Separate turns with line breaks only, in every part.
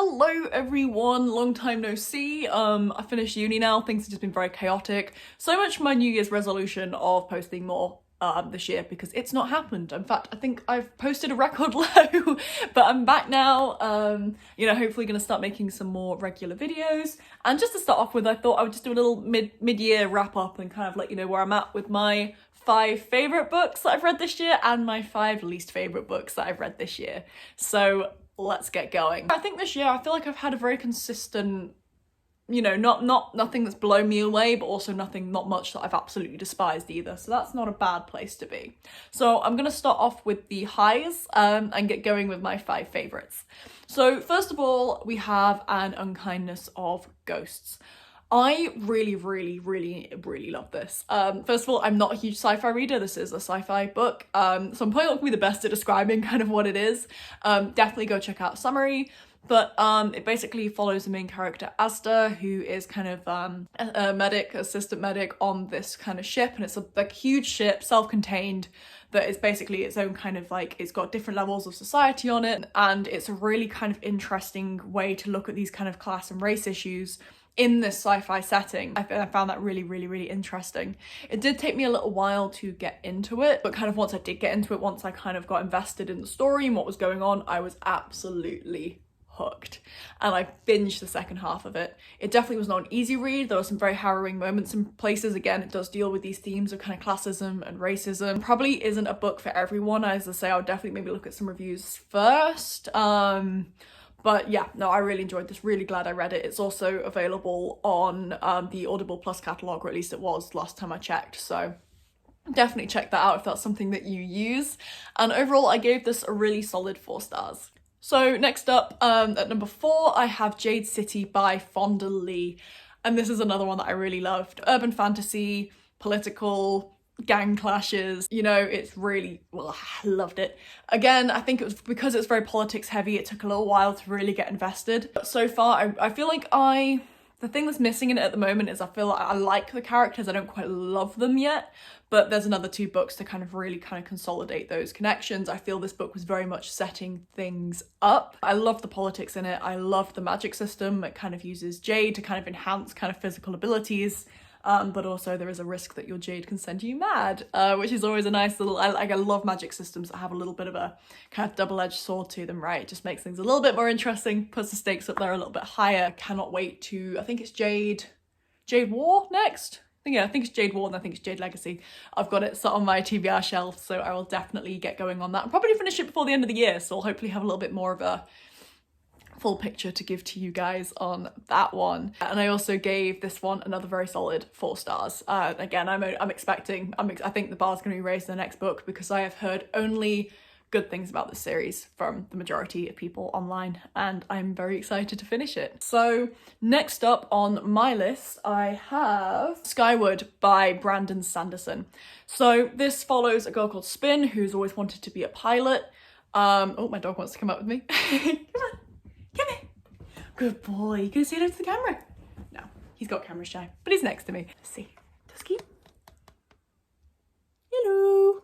Hello everyone, long time no see. I finished uni now, things have just been very chaotic. So much for my New Year's resolution of posting more this year, because it's not happened. In fact, I think I've posted a record low, but I'm back now. You know, hopefully gonna start making some more regular videos. And just to start off with, I thought I would just do a little mid-year wrap up and kind of let you know where I'm at with my 5 favourite books that I've read this year and my 5 least favourite books that I've read this year. So let's get going. I think this year I feel like I've had a very consistent, you know, nothing that's blown me away, but also not much that I've absolutely despised either. So that's not a bad place to be. So I'm gonna start off with the highs and get going with my 5 favourites. So first of all, we have An Unkindness of Ghosts. I really love this. First of all, I'm not a huge sci-fi reader. This is a sci-fi book, so I'm probably not gonna be the best at describing kind of what it is. Definitely go check out a summary, but it basically follows the main character Asta, who is kind of a assistant medic on this kind of ship, and it's a huge ship, self-contained, that is basically its own kind of like, it's got different levels of society on it, and it's a really kind of interesting way to look at these kind of class and race issues in this sci-fi setting. I found that really interesting. It did take me a little while to get into it, but kind of once I did get into it, once I kind of got invested in the story and what was going on, I was absolutely hooked. And I binged the second half of it. It definitely was not an easy read. There were some very harrowing moments in places. Again, it does deal with these themes of kind of classism and racism. Probably isn't a book for everyone. As I say, I'll definitely maybe look at some reviews first. But yeah, no, I really enjoyed this, really glad I read it. It's also available on the Audible Plus catalogue, or at least it was last time I checked, so definitely check that out if that's something that you use. And overall, I gave this a really solid 4 stars. So next up, at number 4, I have Jade City by Fonda Lee. And this is another one that I really loved. Urban fantasy, political, gang clashes, you know, it's really, well, I loved it. Again, I think it was because it's very politics heavy, it took a little while to really get invested. But so far, I feel like the thing that's missing in it at the moment is I feel like I like the characters, I don't quite love them yet, but there's another 2 books to kind of really kind of consolidate those connections. I feel this book was very much setting things up. I love the politics in it, I love the magic system. It kind of uses Jade to kind of enhance kind of physical abilities. But also there is a risk that your Jade can send you mad, which is always a nice little, I love magic systems that have a little bit of a kind of double-edged sword to them, right? It just makes things a little bit more interesting, puts the stakes up there a little bit higher. Cannot wait to, I think it's Jade War next? I think it's Jade War and I think it's Jade Legacy. I've got it set on my TBR shelf, so I will definitely get going on that. I'll probably finish it before the end of the year, so I'll hopefully have a little bit more of a full picture to give to you guys on that one. And I also gave this one another very solid 4 stars. Again, I think the bar's going to be raised in the next book, because I have heard only good things about this series from the majority of people online, and I'm very excited to finish it. So next up on my list, I have Skyward by Brandon Sanderson. So this follows a girl called Spin, who's always wanted to be a pilot. Oh, my dog wants to come up with me. Come on. Come here. Good boy. You gonna say hello to the camera? No, he's got camera shy, but he's next to me. Let's see. Tusky? Hello.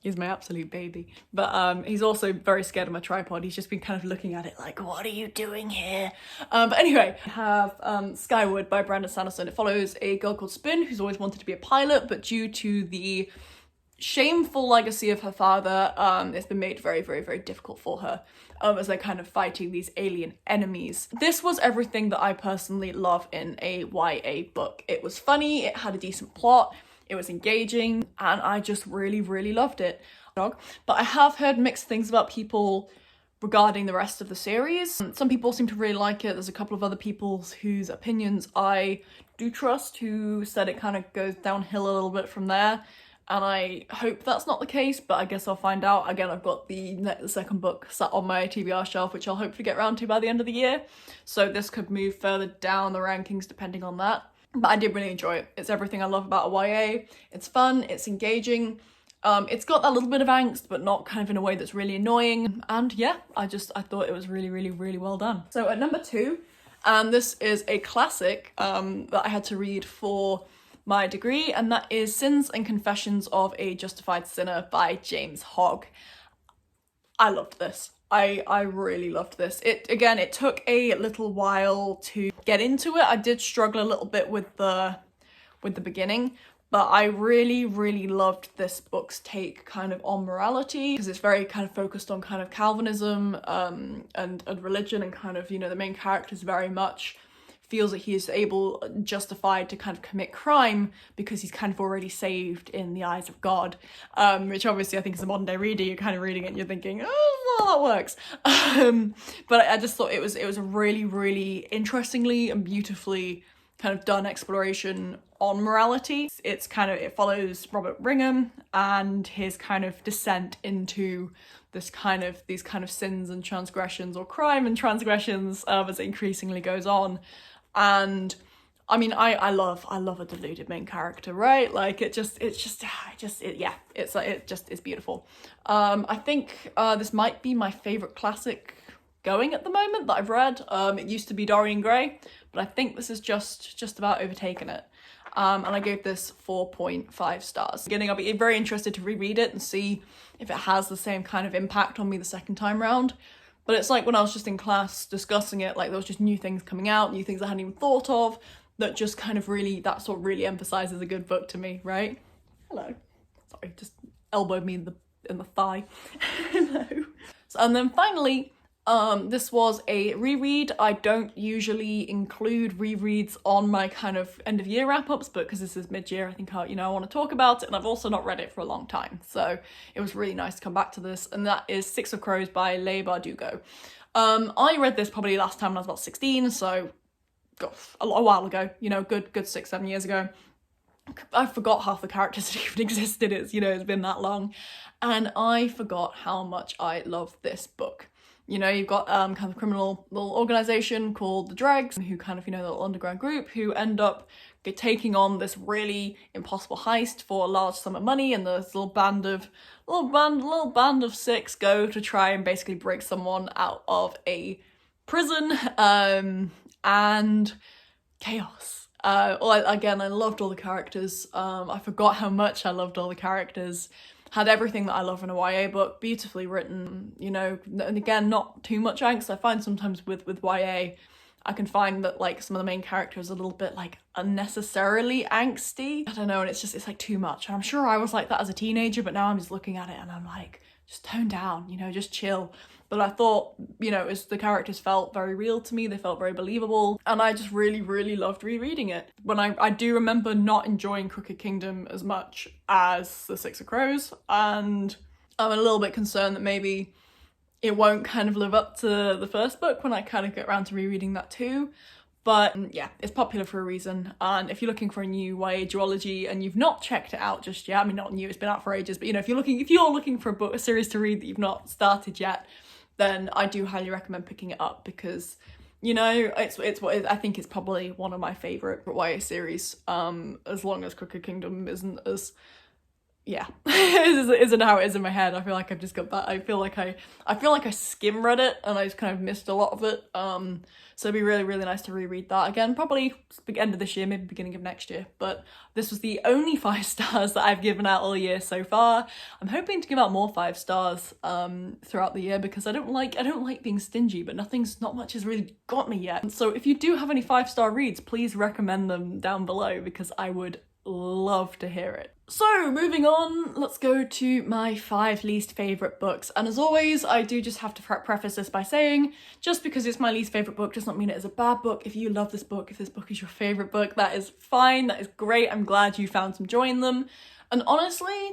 He's my absolute baby. But he's also very scared of my tripod. He's just been kind of looking at it like, what are you doing here? But anyway, I have Skyward by Brandon Sanderson. It follows a girl called Spin, who's always wanted to be a pilot, but due to the shameful legacy of her father, it's been made very difficult for her as they're kind of fighting these alien enemies. This was everything that I personally love in a YA book. It was funny, it had a decent plot, it was engaging, and I just really loved it. But I have heard mixed things about people regarding the rest of the series. Some people seem to really like it. There's a couple of other people whose opinions I do trust, who said it kind of goes downhill a little bit from there. And I hope that's not the case, but I guess I'll find out. Again, I've got the second book sat on my TBR shelf, which I'll hopefully get around to by the end of the year. So this could move further down the rankings depending on that. But I did really enjoy it. It's everything I love about a YA. It's fun, it's engaging. It's got that little bit of angst, but not kind of in a way that's really annoying. And yeah, I thought it was really well done. So at number 2, and this is a classic that I had to read for my degree, and that is Sins and Confessions of a Justified Sinner by James Hogg. I loved this. I really loved this. It took a little while to get into it. I did struggle a little bit with the beginning, but I really loved this book's take kind of on morality, because it's very kind of focused on kind of Calvinism and religion, and kind of, you know, the main character is very much feels that he is justified to kind of commit crime because he's kind of already saved in the eyes of God, which obviously I think as a modern day reader, you're kind of reading it and you're thinking, oh, well, that works. But I just thought it was a really interestingly and beautifully kind of done exploration on morality. It follows Robert Ringham and his kind of descent into these kind of sins and transgressions, or crime and transgressions, as it increasingly goes on. And I mean, I love a deluded main character, right? Like it's beautiful. I think this might be my favorite classic going at the moment that I've read. It used to be Dorian Gray, but I think this is just about overtaken it. And I gave this 4.5 stars. Beginning, I'll be very interested to reread it and see if it has the same kind of impact on me the second time round. But it's like when I was just in class discussing it, like there was just new things coming out, new things I hadn't even thought of, that just kind of really emphasizes a good book to me, right? Hello. Sorry, just elbowed me in the thigh. Hello. So, and then finally, this was a reread. I don't usually include rereads on my kind of end of year wrap-ups, but because this is mid-year, I think I want to talk about it, and I've also not read it for a long time, so it was really nice to come back to this, and that is Six of Crows by Lei Bardugo. I read this probably last time when I was about 16, so a while ago, you know, good 6-7 years ago. I forgot half the characters that even existed. It's been that long, and I forgot how much I love this book. You know, you've got kind of a criminal little organisation called the Dregs, who kind of, the little underground group who end up taking on this really impossible heist for a large sum of money, and this little band of 6 go to try and basically break someone out of a prison, and chaos. Again, I loved all the characters. I forgot how much I loved all the characters. Had everything that I love in a YA book, beautifully written, and again, not too much angst. I find sometimes with YA, I can find that like some of the main characters are a little bit like unnecessarily angsty. I don't know, and it's like too much. And I'm sure I was like that as a teenager, but now I'm just looking at it and I'm like, just tone down, just chill. But I thought, the characters felt very real to me, they felt very believable, and I just really loved rereading it. When I do remember not enjoying Crooked Kingdom as much as The Six of Crows, and I'm a little bit concerned that maybe it won't kind of live up to the first book when I kind of get around to rereading that too. But yeah, it's popular for a reason, and if you're looking for a new YA duology and you've not checked it out just yet, I mean, not new, it's been out for ages, but if you're looking for a series to read that you've not started yet, then I do highly recommend picking it up, because I think it's probably one of my favourite YA series, as long as Crooked Kingdom isn't as isn't how it is in my head. I feel like I've just got that. I feel like I skim read it and I just kind of missed a lot of it. So it'd be really nice to reread that again, probably end of this year, maybe beginning of next year. But this was the only 5 stars that I've given out all year so far. I'm hoping to give out more 5 stars throughout the year, because I don't like being stingy, but not much has really got me yet. So if you do have any 5-star reads, please recommend them down below, because I would love to hear it. So moving on, let's go to my 5 least favourite books. And as always, I do just have to preface this by saying, just because it's my least favourite book does not mean it is a bad book. If you love this book, if this book is your favourite book, that is fine, that is great. I'm glad you found some joy in them. And honestly,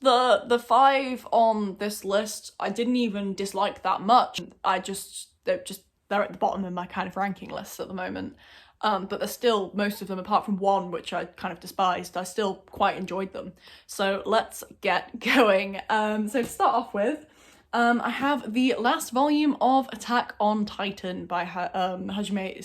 the 5 on this list, I didn't even dislike that much. They're at the bottom of my kind of ranking list at the moment. But there's still, most of them, apart from one, which I kind of despised, I still quite enjoyed them. So let's get going. So to start off with, I have the last volume of Attack on Titan by Hajime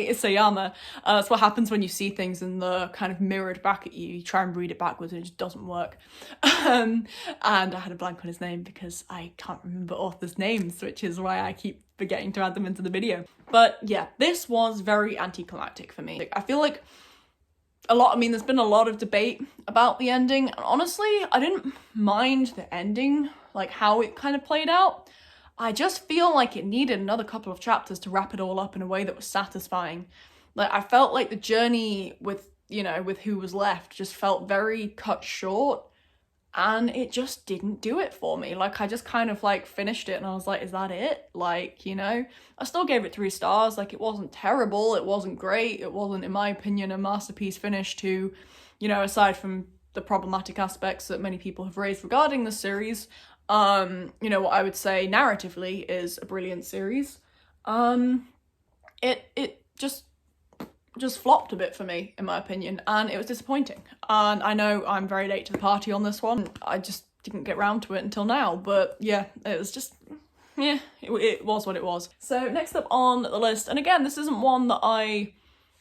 Isayama. That's what happens when you see things in the kind of mirrored back at you. You try and read it backwards and it just doesn't work. And I had a blank on his name because I can't remember authors' names, which is why I keep forgetting to add them into the video. But yeah, this was very anticlimactic for me. I feel like there's been a lot of debate about the ending, and honestly, I didn't mind the ending like how it kind of played out. I just feel like it needed another couple of chapters to wrap it all up in a way that was satisfying. Like, I felt like the journey with, you know, with who was left just felt very cut short, and it just didn't do it for me. Like, I just kind of like finished it and I was like, is that it? Like, you know, I still gave it 3 stars. Like, it wasn't terrible, it wasn't great, it wasn't, in my opinion, a masterpiece finish to, you know, aside from the problematic aspects that many people have raised regarding the series. You know, what I would say narratively is a brilliant series. It just flopped a bit for me, in my opinion, and it was disappointing. And I know I'm very late to the party on this one. I just didn't get round to it until now, but yeah, it was just, yeah, it was what it was. So next up on the list, and again, this isn't one that I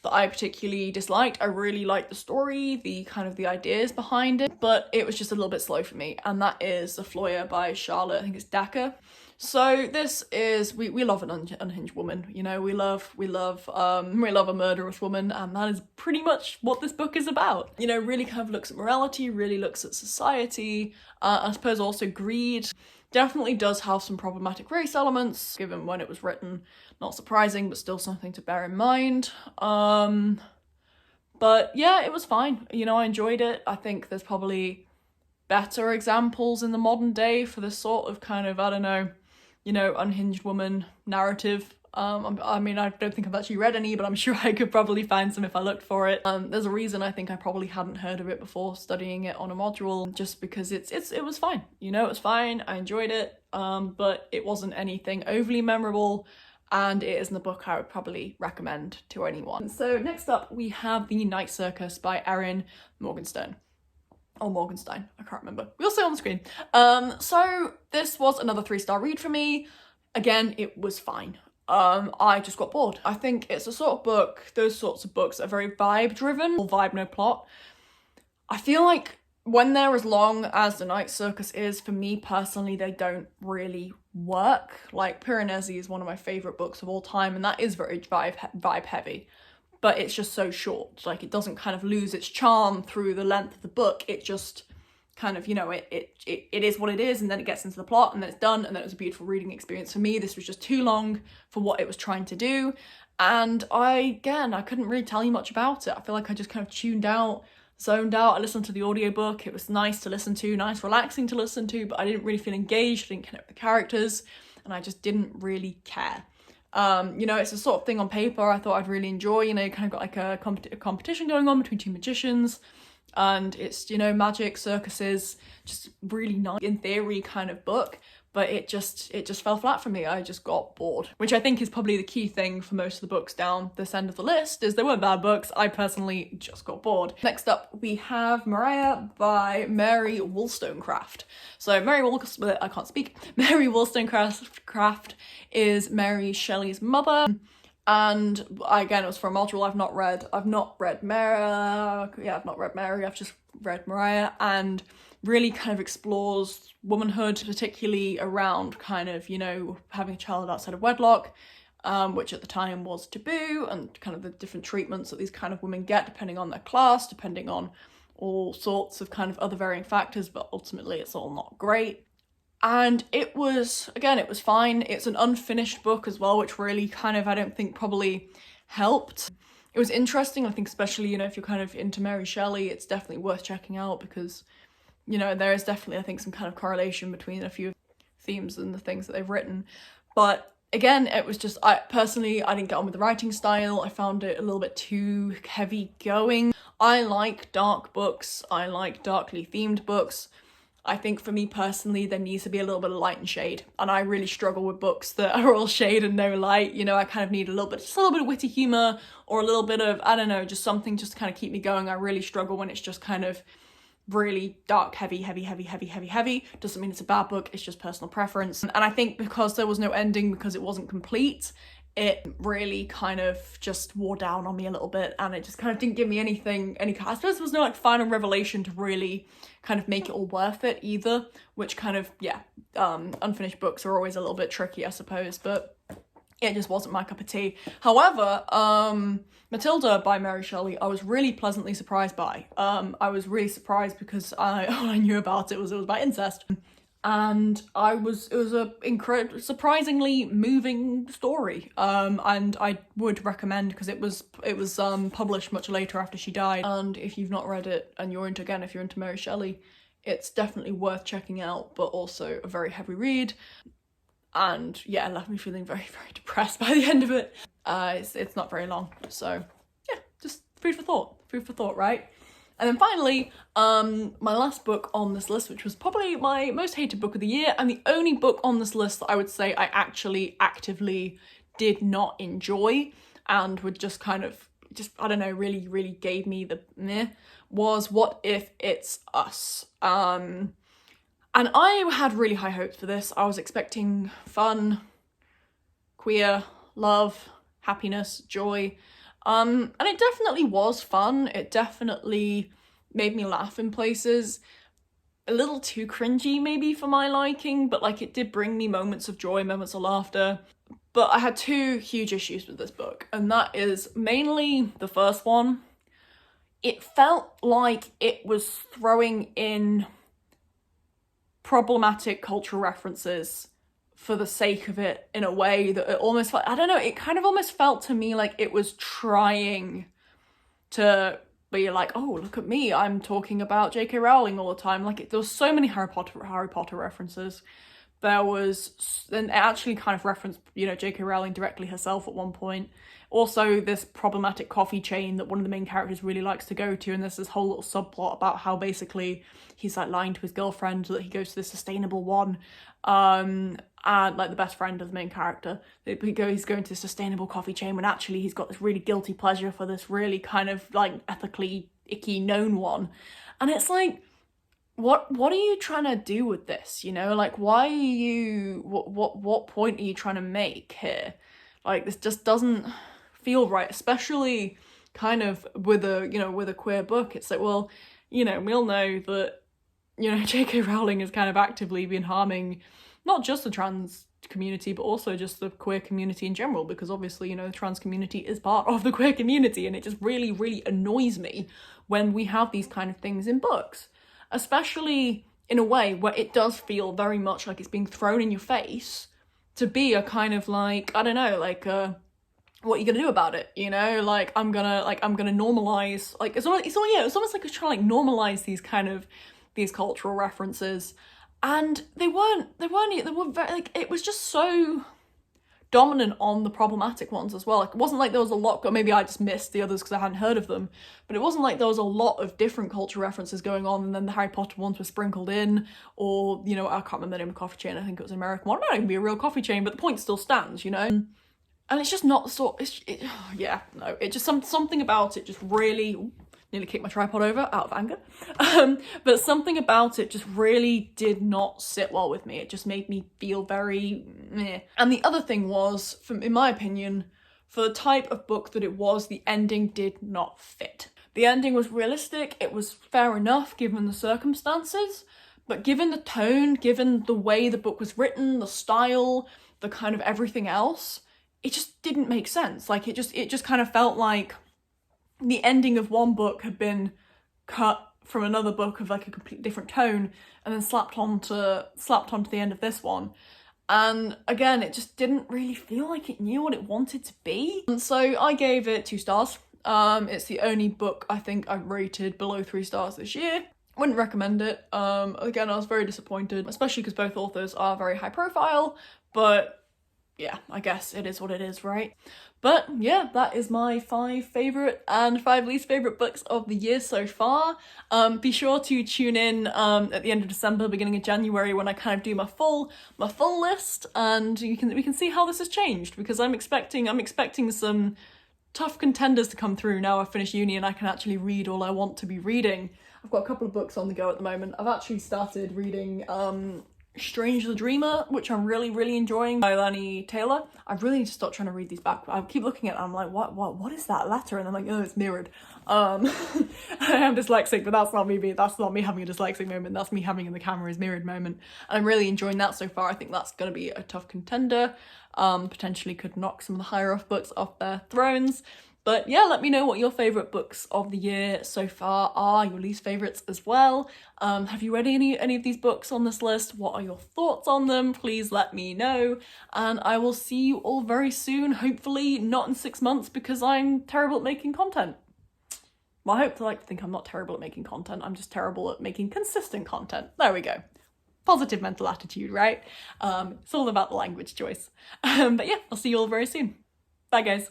particularly disliked. I really liked the story, the kind of the ideas behind it, but it was just a little bit slow for me, and that is The Floyer by Charlotte, I think it's Decker. So this is, we love an unhinged woman, you know, we love a murderous woman, and that is pretty much what this book is about. You know, really kind of looks at morality, really looks at society, I suppose also greed. Definitely does have some problematic race elements, given when it was written. Not surprising, but still something to bear in mind. But yeah, it was fine. You know, I enjoyed it. I think there's probably better examples in the modern day for this sort of kind of, I don't know, you know, unhinged woman narrative. I mean, I don't think I've actually read any, but I'm sure I could probably find some if I looked for it. There's a reason I think I probably hadn't heard of it before studying it on a module, just because it was fine. You know, it was fine. I enjoyed it, but it wasn't anything overly memorable, and it isn't a book I would probably recommend to anyone. So next up, we have The Night Circus by Erin Morgenstern. Or Morgenstein, I can't remember. We'll see on the screen. So this was another 3-star read for me. Again, it was fine. I just got bored. I think it's a sort of book, those sorts of books are very vibe driven, or vibe no plot. I feel like when they're as long as The Night Circus is, for me personally, they don't really work. Like, Piranesi is one of my favourite books of all time, and that is very vibe heavy. But it's just so short. Like, it doesn't kind of lose its charm through the length of the book. It just kind of, you know, it is what it is, and then it gets into the plot, and then it's done, and then it was a beautiful reading experience. For me, this was just too long for what it was trying to do, and I couldn't really tell you much about it. I feel like I just kind of tuned out, zoned out. I listened to the audiobook. It was nice to listen to, nice, relaxing to listen to, but I didn't really feel engaged, I didn't connect with the characters, and I just didn't really care. You know, it's the sort of thing on paper I thought I'd really enjoy. You know, you kind of got like a competition going on between 2 magicians, and it's, you know, magic, circuses, just really nice in theory kind of book, but it just fell flat for me. I just got bored, which I think is probably the key thing for most of the books down this end of the list, is they weren't bad books, I personally just got bored. Next up, we have Mariah by Mary Woolstonecraft. So Mary Wollstonecraft is Mary Shelley's mother. And again, it was for a module. I've not read Mary, I've just read Mariah, and really kind of explores womanhood, particularly around kind of, you know, having a child outside of wedlock, which at the time was taboo, and kind of the different treatments that these kind of women get depending on their class, depending on all sorts of kind of other varying factors, but ultimately it's all not great. And it was fine. It's an unfinished book as well, which really kind of, I don't think, probably helped. It was interesting, I think, especially, you know, if you're kind of into Mary Shelley, it's definitely worth checking out, because, you know, there is definitely, I think, some kind of correlation between a few themes and the things that they've written. But again, it was just, I didn't get on with the writing style. I found it a little bit too heavy going. I like dark books. I like darkly themed books. I think for me personally, there needs to be a little bit of light and shade, and I really struggle with books that are all shade and no light. You know, I kind of need just a little bit of witty humour, or a little bit of, I don't know, just something just to kind of keep me going. I really struggle when it's just kind of really dark, heavy. Doesn't mean it's a bad book, it's just personal preference. And I think because there was no ending, because it wasn't complete, it really kind of just wore down on me a little bit, and it just kind of didn't give me I suppose there was no like final revelation to really kind of make it all worth it either, which kind of, yeah, unfinished books are always a little bit tricky, I suppose, but it just wasn't my cup of tea. However, Matilda by Mary Shelley, I was really pleasantly surprised by. I was really surprised because all I knew about it was about incest. and it was a surprisingly moving story, and I would recommend, because it was published much later after she died, and if you've not read it and you're if you're into Mary Shelley, it's definitely worth checking out, but also a very heavy read. And yeah, it left me feeling very, very depressed by the end of it. It's not very long, so yeah, just food for thought, right? And then finally, my last book on this list, which was probably my most hated book of the year, and the only book on this list that I would say I actually actively did not enjoy, and would just kind of, I don't know, really, really gave me the meh, was What If It's Us? And I had really high hopes for this. I was expecting fun, queer, love, happiness, joy. And it definitely was fun. It definitely made me laugh in places. A little too cringy maybe for my liking, but like it did bring me moments of joy, moments of laughter. But I had two huge issues with this book, and that is mainly the first one. It felt like it was throwing in problematic cultural references for the sake of it, in a way that it almost felt, I don't know, it kind of almost felt to me like it was trying to be like, oh, look at me, I'm talking about J.K. Rowling all the time. Like, there was so many Harry Potter references. There was, and it actually kind of referenced, you know, J.K. Rowling directly herself at one point. Also, this problematic coffee chain that one of the main characters really likes to go to, and there's this whole little subplot about how basically he's like lying to his girlfriend that he goes to this sustainable one, and like the best friend of the main character, he's going to a sustainable coffee chain when actually he's got this really guilty pleasure for this really kind of like ethically icky known one. And it's like, what are you trying to do with this, you know? Like, why are you, what point are you trying to make here? Like, this just doesn't feel right, especially kind of with a queer book. It's like, well, you know, we all know that, you know, J.K. Rowling has kind of actively been harming not just the trans community, but also just the queer community in general, because obviously, you know, the trans community is part of the queer community, and it just really, really annoys me when we have these kind of things in books, especially in a way where it does feel very much like it's being thrown in your face to be a kind of like, I don't know, like, what are you gonna do about it, you know? Like, I'm gonna normalize, like, it's almost like it's trying to like normalize these cultural references, and they were very, like, it was just so dominant on the problematic ones as well. Like, it wasn't like there was a lot, maybe I just missed the others because I hadn't heard of them, but it wasn't like there was a lot of different cultural references going on, and then the Harry Potter ones were sprinkled in, or, you know, I can't remember the name of the coffee chain, I think it was an American one. It might even be a real coffee chain, but the point still stands, you know? And it's just not the sort, it just, something about it just really, nearly kicked my tripod over out of anger, but something about it just really did not sit well with me. It just made me feel very meh. And the other thing was, in my opinion, for the type of book that it was, the ending did not fit. The ending was realistic, it was fair enough given the circumstances, but given the tone, given the way the book was written, the style, the kind of everything else, it just didn't make sense. Like, it just kind of felt like the ending of one book had been cut from another book of like a completely different tone and then slapped onto the end of this one. And again, it just didn't really feel like it knew what it wanted to be. And so I gave it 2 stars. It's the only book I think I've rated below 3 stars this year. Wouldn't recommend it. Again, I was very disappointed, especially because both authors are very high profile, but yeah, I guess it is what it is, right? But yeah, that is my 5 favourite and 5 least favourite books of the year so far. Be sure to tune in at the end of December, beginning of January, when I kind of do my full list, and we can see how this has changed, because I'm expecting some tough contenders to come through now I've finished uni and I can actually read all I want to be reading. I've got a couple of books on the go at the moment. I've actually started reading Strange the Dreamer, which I'm really, really enjoying, by Lani Taylor. I really need to stop trying to read these back. I keep looking at it and I'm like, what is that letter? And I'm like, oh, it's mirrored. I am dyslexic, but that's not me having a dyslexic moment. That's me having the camera is mirrored moment. And I'm really enjoying that so far. I think that's going to be a tough contender. Potentially could knock some of the higher off books off their thrones. But yeah, let me know what your favourite books of the year so far are, your least favourites as well. Have you read any of these books on this list? What are your thoughts on them? Please let me know. And I will see you all very soon, hopefully not in 6 months because I'm terrible at making content. Well, I hope to think I'm not terrible at making content, I'm just terrible at making consistent content. There we go. Positive mental attitude, right? It's all about the language choice. But yeah, I'll see you all very soon. Bye guys.